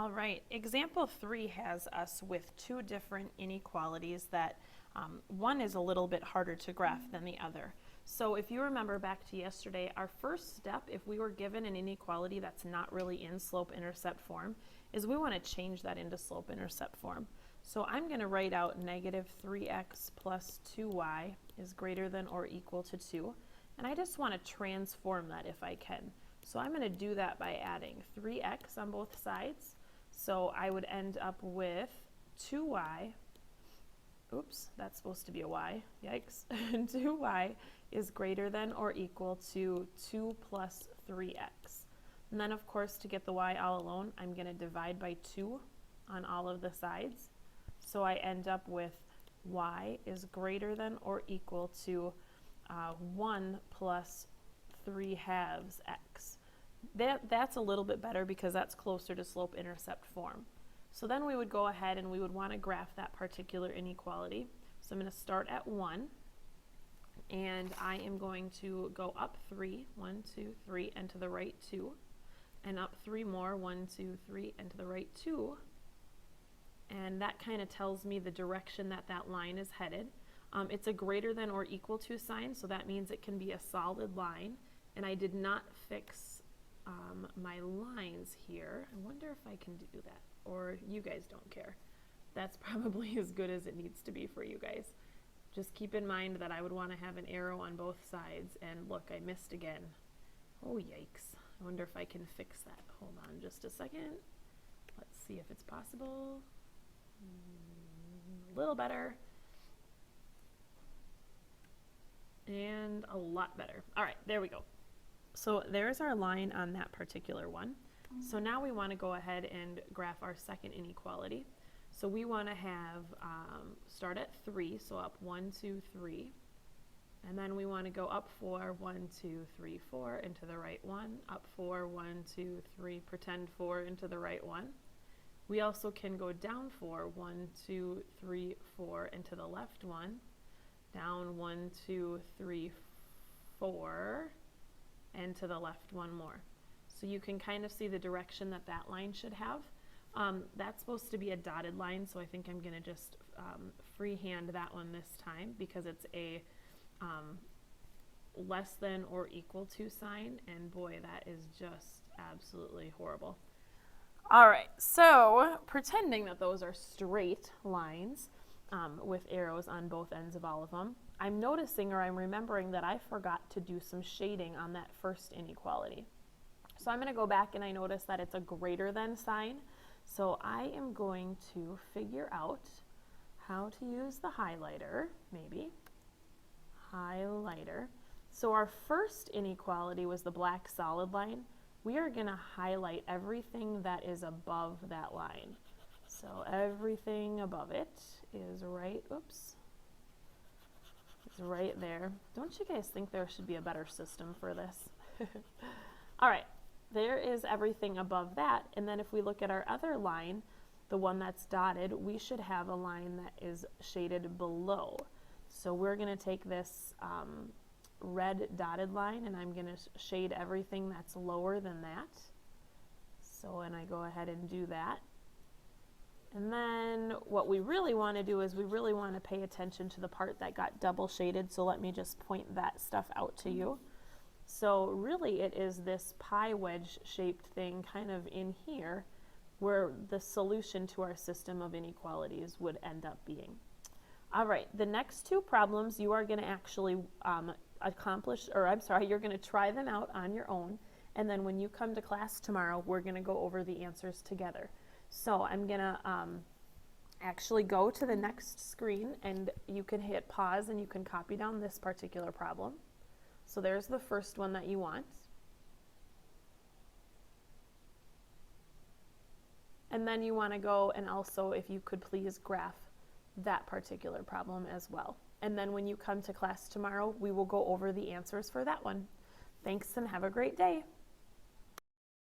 All right, example 3 has us with two different inequalities that one is a little bit harder to graph than the other. So if you remember back to yesterday, our first step, if we were given an inequality that's not really in slope-intercept form, is we want to change that into slope-intercept form. So I'm going to write out negative 3x plus 2y is greater than or equal to 2, and I just want to transform that if I can. So I'm going to do that by adding 3x on both sides. So I would end up with 2y, oops, that's supposed to be a y, yikes, 2y is greater than or equal to 2 plus 3x. And then of course to get the y all alone, I'm going to divide by 2 on all of the sides. So I end up with y is greater than or equal to 1 plus 3 halves x. That's a little bit better because that's closer to slope-intercept form. So then we would go ahead and we would want to graph that particular inequality. So I'm going to start at 1, and I am going to go up 3, 1, 2, 3, and to the right 2, and up 3 more, 1, 2, 3, and to the right 2. And that kind of tells me the direction that that line is headed. It's a greater than or equal to sign, so that means it can be a solid line. And I did not fix my lines here. I wonder if I can do that, or you guys don't care. That's probably as good as it needs to be for you guys. Just keep in mind that I would want to have an arrow on both sides, and look, I missed again. Oh, yikes. I wonder if I can fix that. Hold on just a second. Let's see if it's possible. A little better. And a lot better. All right, there we go. So there's our line on that particular one. So now we want to go ahead and graph our second inequality. So we want to have, start at 3, so up 1, 2, 3. And then we want to go up 4, 1, 2, 3, 4, and to the right 1. Up 4, 1, 2, 3, pretend 4, into the right 1. We also can go down 4, 1, 2, 3, 4, and to the left 1. Down 1, 2, 3, 4, and to the left 1 more. So you can kind of see the direction that that line should have. That's supposed to be a dotted line, so I think I'm going to just freehand that one this time because it's a less than or equal to sign, and boy, that is just absolutely horrible. All right, so pretending that those are straight lines with arrows on both ends of all of them, I'm noticing, or I'm remembering, that I forgot to do some shading on that first inequality. So I'm going to go back and I notice that it's a greater than sign. So I am going to figure out how to use the highlighter, maybe. Highlighter. So our first inequality was the black solid line. We are going to highlight everything that is above that line. So everything above it is right, oops. It's right there. Don't you guys think there should be a better system for this? All right, there is everything above that. And then if we look at our other line, the one that's dotted, we should have a line that is shaded below. So we're going to take this red dotted line, and I'm going to shade everything that's lower than that. So, and I go ahead and do that. And then what we really want to do is we really want to pay attention to the part that got double shaded, so let me just point that stuff out to you. So really it is this pie wedge shaped thing kind of in here where the solution to our system of inequalities would end up being. All right, the next two problems you are going to actually you're going to try them out on your own, and then when you come to class tomorrow, we're going to go over the answers together. So I'm going to actually go to the next screen, and you can hit pause and you can copy down this particular problem. So there's the first one that you want. And then you want to go and also, if you could please graph that particular problem as well. And then when you come to class tomorrow, we will go over the answers for that one. Thanks and have a great day.